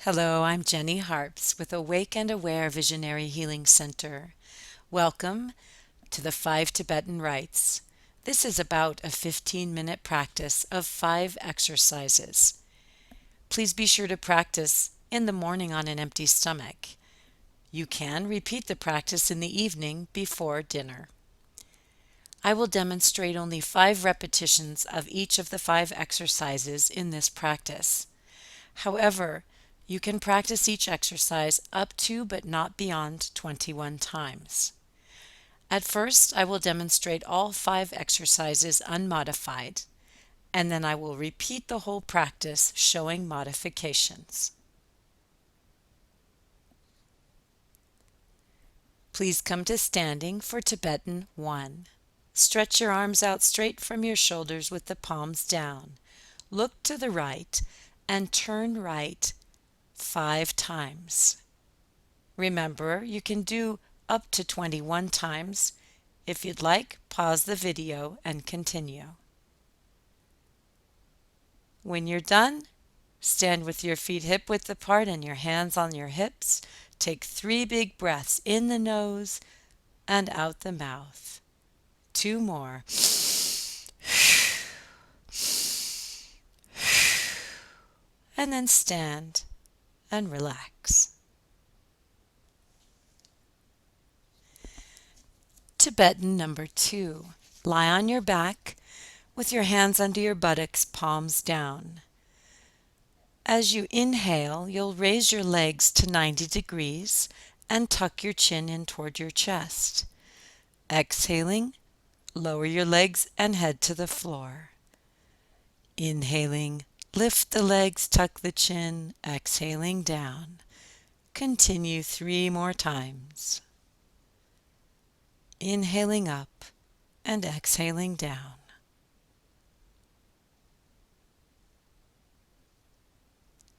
Hello, I'm Jenny Harps with Awake and Aware Visionary Healing Center. Welcome to the Five Tibetan Rites. This is about a 15-minute practice of 5 exercises. Please be sure to practice in the morning on an empty stomach. You can repeat the practice in the evening before dinner. I will demonstrate only 5 repetitions of each of the 5 exercises in this practice. However, you can practice each exercise up to but not beyond 21 times. At first, I will demonstrate all 5 exercises unmodified, and then I will repeat the whole practice showing modifications. Please come to standing for Tibetan 1. Stretch your arms out straight from your shoulders with the palms down. Look to the right and turn right 5 times. Remember, you can do up to 21 times. If you'd like, pause the video and continue. When you're done, stand with your feet hip-width apart and your hands on your hips. Take 3 big breaths in the nose and out the mouth. 2 more. And then stand and relax. Tibetan number 2. Lie on your back with your hands under your buttocks, palms down. As you inhale, you'll raise your legs to 90 degrees and tuck your chin in toward your chest. Exhaling, lower your legs and head to the floor. Inhaling, lift the legs, tuck the chin, exhaling down. Continue 3 more times. Inhaling up and exhaling down.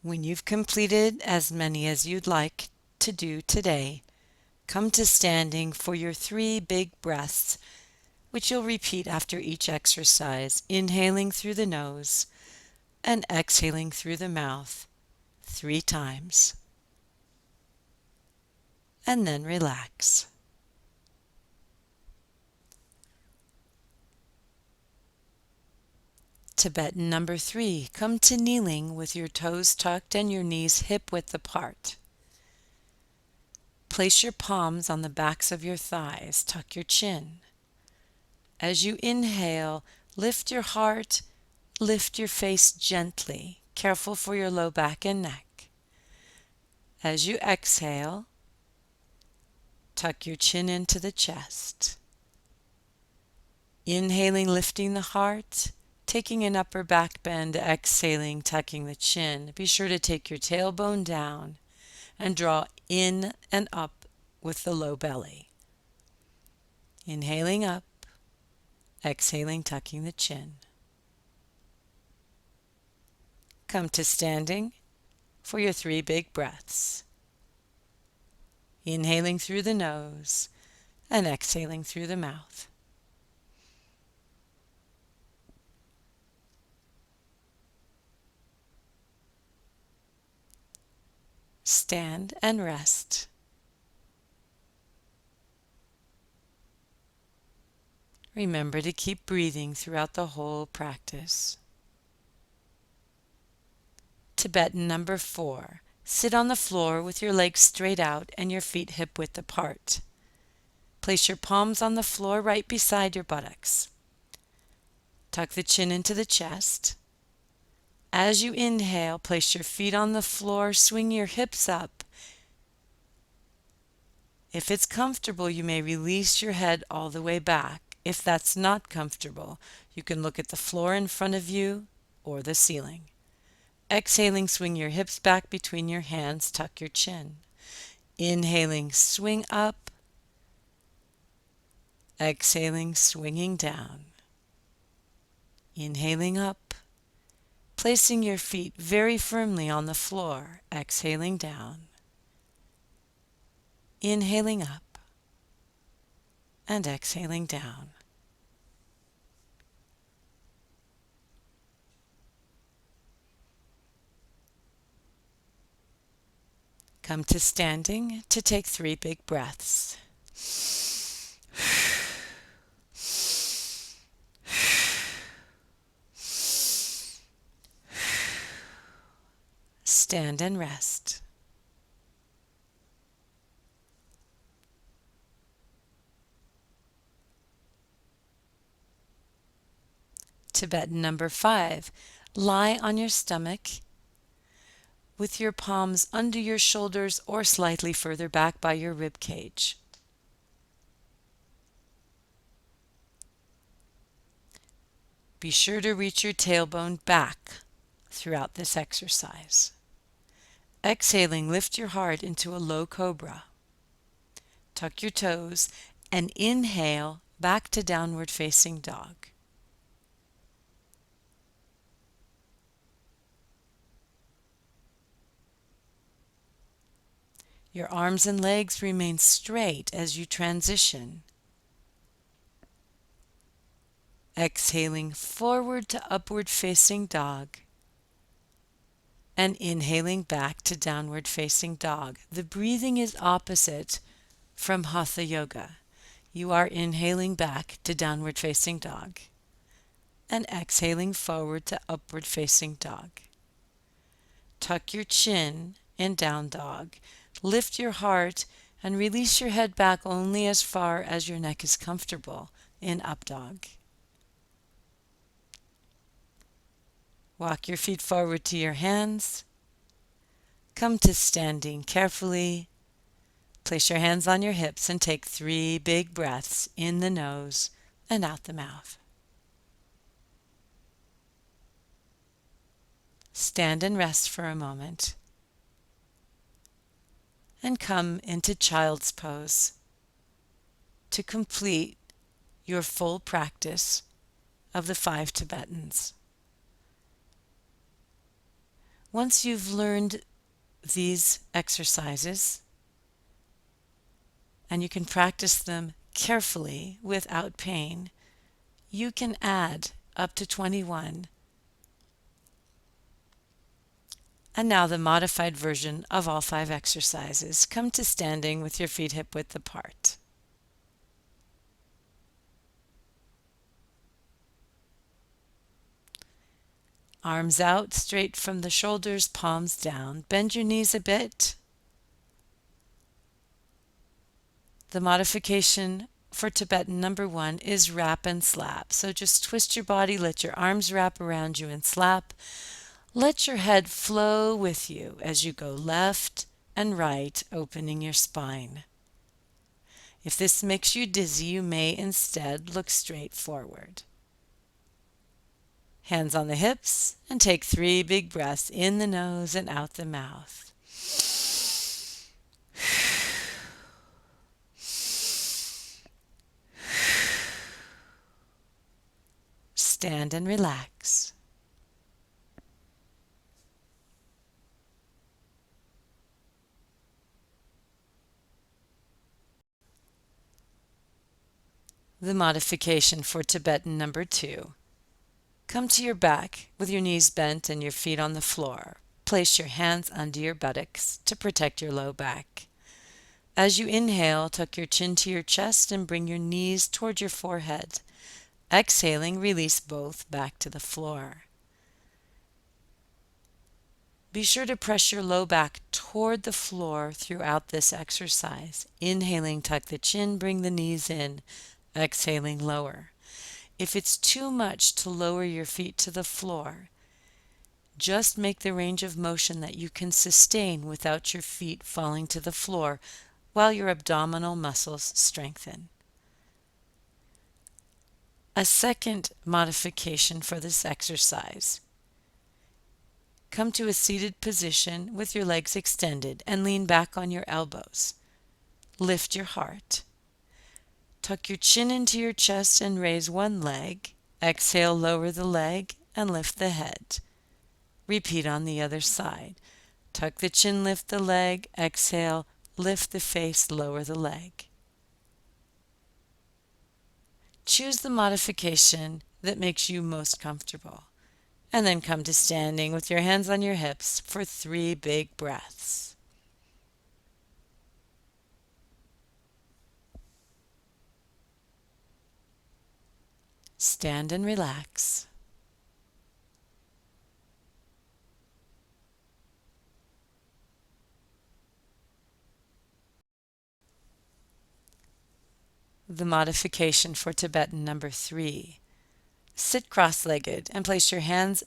When you've completed as many as you'd like to do today, come to standing for your 3 big breaths, which you'll repeat after each exercise, inhaling through the nose and exhaling through the mouth 3 times. And then relax. Tibetan number 3. Come to kneeling with your toes tucked and your knees hip-width apart. Place your palms on the backs of your thighs. Tuck your chin. As you inhale, lift your heart, lift your face gently, careful for your low back and neck. As you exhale, tuck your chin into the chest. Inhaling, lifting the heart, taking an upper back bend, exhaling, tucking the chin. Be sure to take your tailbone down and draw in and up with the low belly. Inhaling up, exhaling, tucking the chin. Come to standing for your 3 big breaths. Inhaling through the nose and exhaling through the mouth. Stand and rest. Remember to keep breathing throughout the whole practice. Tibetan number 4. Sit on the floor with your legs straight out and your feet hip-width apart. Place your palms on the floor right beside your buttocks. Tuck the chin into the chest. As you inhale, place your feet on the floor, swing your hips up. If it's comfortable, you may release your head all the way back. If that's not comfortable, you can look at the floor in front of you or the ceiling. Exhaling, swing your hips back between your hands, tuck your chin. Inhaling, swing up. Exhaling, swinging down. Inhaling up. Placing your feet very firmly on the floor, exhaling down. Inhaling up and exhaling down. Come to standing to take 3 big breaths. Stand and rest. Tibetan number 5. Lie on your stomach with your palms under your shoulders or slightly further back by your rib cage. Be sure to reach your tailbone back throughout this exercise. Exhaling, lift your heart into a low cobra. Tuck your toes and inhale back to downward facing dog. Your arms and legs remain straight as you transition. Exhaling forward to upward facing dog and inhaling back to downward facing dog. The breathing is opposite from Hatha Yoga. You are inhaling back to downward facing dog and exhaling forward to upward facing dog. Tuck your chin in down dog. Lift your heart and release your head back only as far as your neck is comfortable in up dog. Walk your feet forward to your hands. Come to standing carefully. Place your hands on your hips and take 3 big breaths in the nose and out the mouth. Stand and rest for a moment. And come into child's pose to complete your full practice of the 5 Tibetans. Once you've learned these exercises, and you can practice them carefully without pain, you can add up to 21. And now the modified version of all 5 exercises. Come to standing with your feet hip-width apart. Arms out, straight from the shoulders, palms down. Bend your knees a bit. The modification for Tibetan number 1 is wrap and slap. So just twist your body, let your arms wrap around you and slap. Let your head flow with you as you go left and right, opening your spine. If this makes you dizzy, you may instead look straight forward. Hands on the hips, and take 3 big breaths in the nose and out the mouth. Stand and relax. The modification for Tibetan number 2. Come to your back with your knees bent and your feet on the floor. Place your hands under your buttocks to protect your low back. As you inhale, tuck your chin to your chest and bring your knees toward your forehead. Exhaling, release both back to the floor. Be sure to press your low back toward the floor throughout this exercise. Inhaling, tuck the chin, bring the knees in. Exhaling, lower. If it's too much to lower your feet to the floor, just make the range of motion that you can sustain without your feet falling to the floor while your abdominal muscles strengthen. A second modification for this exercise. Come to a seated position with your legs extended and lean back on your elbows. Lift your heart. Tuck your chin into your chest and raise one leg. Exhale, lower the leg and lift the head. Repeat on the other side. Tuck the chin, lift the leg. Exhale, lift the face, lower the leg. Choose the modification that makes you most comfortable. And then come to standing with your hands on your hips for 3 big breaths. Stand and relax. The modification for Tibetan number 3. Sit cross-legged and place your hands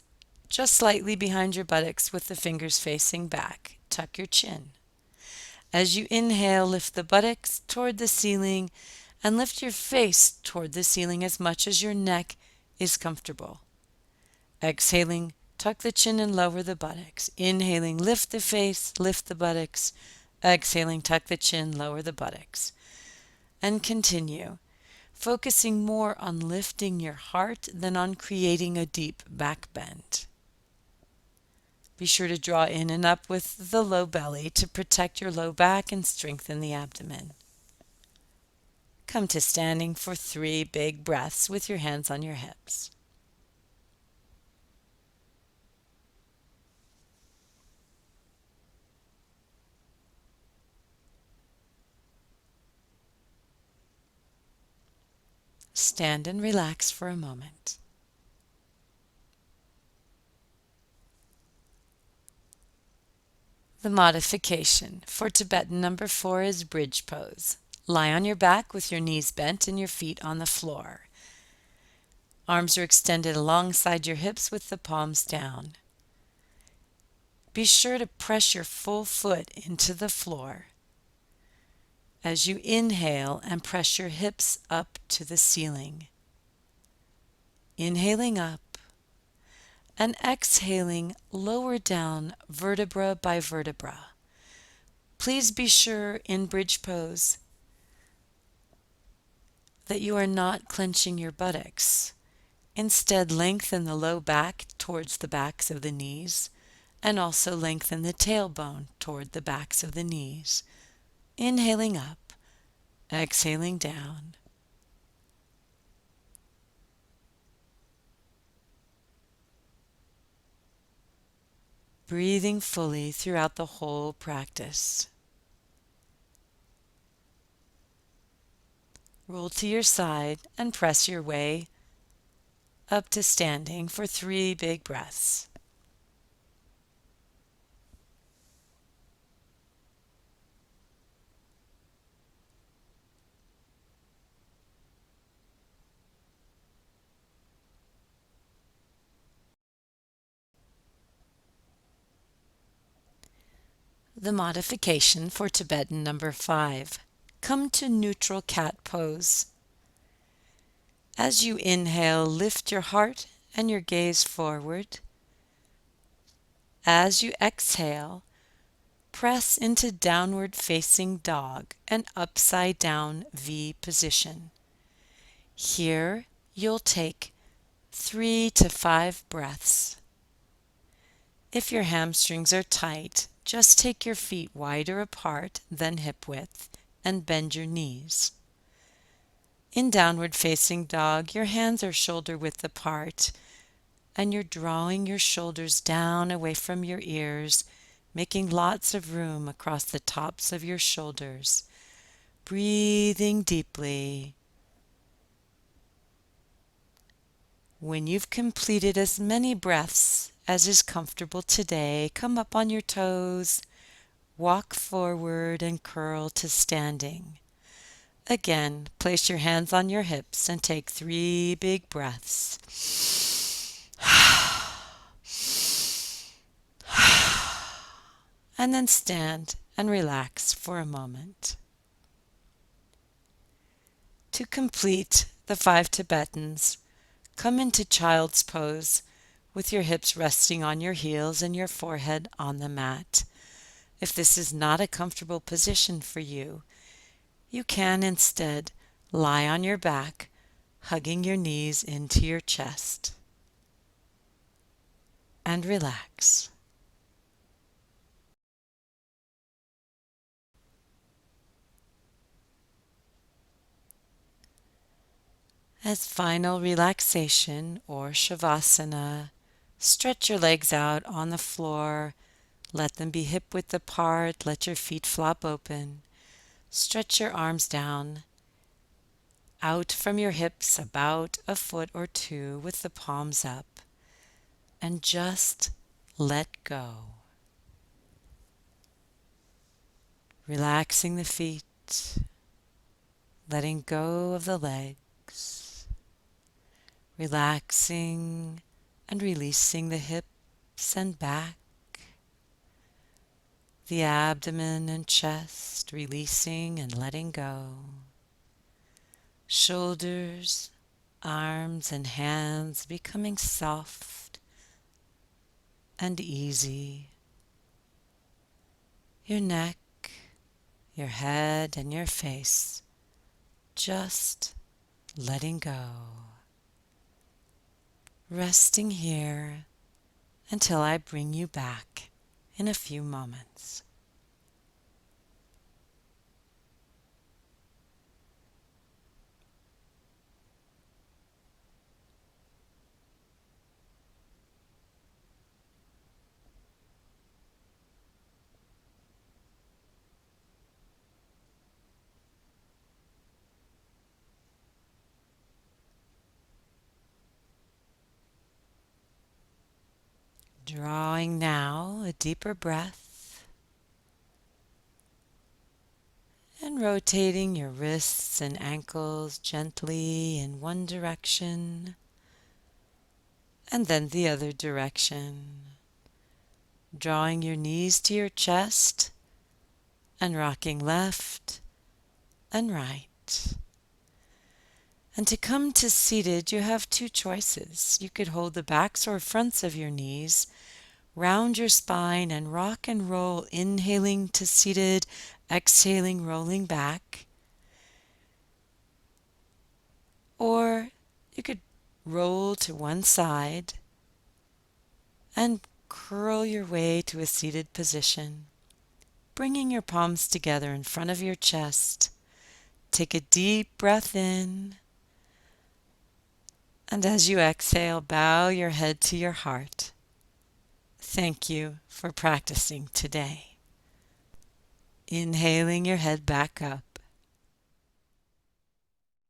just slightly behind your buttocks with the fingers facing back. Tuck your chin. As you inhale, lift the buttocks toward the ceiling and lift your face toward the ceiling as much as your neck is comfortable. Exhaling, tuck the chin and lower the buttocks. Inhaling, lift the face, lift the buttocks. Exhaling, tuck the chin, lower the buttocks. And continue, focusing more on lifting your heart than on creating a deep back bend. Be sure to draw in and up with the low belly to protect your low back and strengthen the abdomen. Come to standing for 3 big breaths with your hands on your hips. Stand and relax for a moment. The modification for Tibetan number 4 is bridge pose. Lie on your back with your knees bent and your feet on the floor. Arms are extended alongside your hips with the palms down. Be sure to press your full foot into the floor as you inhale and press your hips up to the ceiling. Inhaling up and exhaling lower down vertebra by vertebra. Please be sure in bridge pose that you are not clenching your buttocks. Instead, lengthen the low back towards the backs of the knees and also lengthen the tailbone toward the backs of the knees. Inhaling up, exhaling down. Breathing fully throughout the whole practice. Roll to your side and press your way up to standing for 3 big breaths. The modification for Tibetan number 5. Come to neutral cat pose. As you inhale, lift your heart and your gaze forward. As you exhale, press into downward facing dog and upside down V position. Here you'll take 3 to 5 breaths. If your hamstrings are tight, just take your feet wider apart than hip width and bend your knees. In downward facing dog, your hands are shoulder width apart and you're drawing your shoulders down away from your ears, making lots of room across the tops of your shoulders. Breathing deeply. When you've completed as many breaths as is comfortable today, come up on your toes, walk forward and curl to standing. Again, place your hands on your hips and take 3 big breaths. And then stand and relax for a moment. To complete the 5 Tibetans, come into child's pose with your hips resting on your heels and your forehead on the mat. If this is not a comfortable position for you, you can instead lie on your back, hugging your knees into your chest. And relax. As final relaxation or shavasana, stretch your legs out on the floor. Let them be hip width apart. Let your feet flop open. Stretch your arms down out from your hips about a foot or two with the palms up, and just let go. Relaxing the feet, letting go of the legs, relaxing and releasing the hips and back, the abdomen and chest, releasing and letting go, shoulders, arms and hands becoming soft and easy, your neck, your head and your face just letting go, resting here until I bring you back in a few moments. Drawing now a deeper breath and rotating your wrists and ankles gently in one direction and then the other direction. Drawing your knees to your chest and rocking left and right. And to come to seated, you have two choices. You could hold the backs or fronts of your knees, round your spine, and rock and roll, inhaling to seated, exhaling, rolling back. Or you could roll to one side and curl your way to a seated position, bringing your palms together in front of your chest. Take a deep breath in, and as you exhale, bow your head to your heart. Thank you for practicing today. Inhaling your head back up.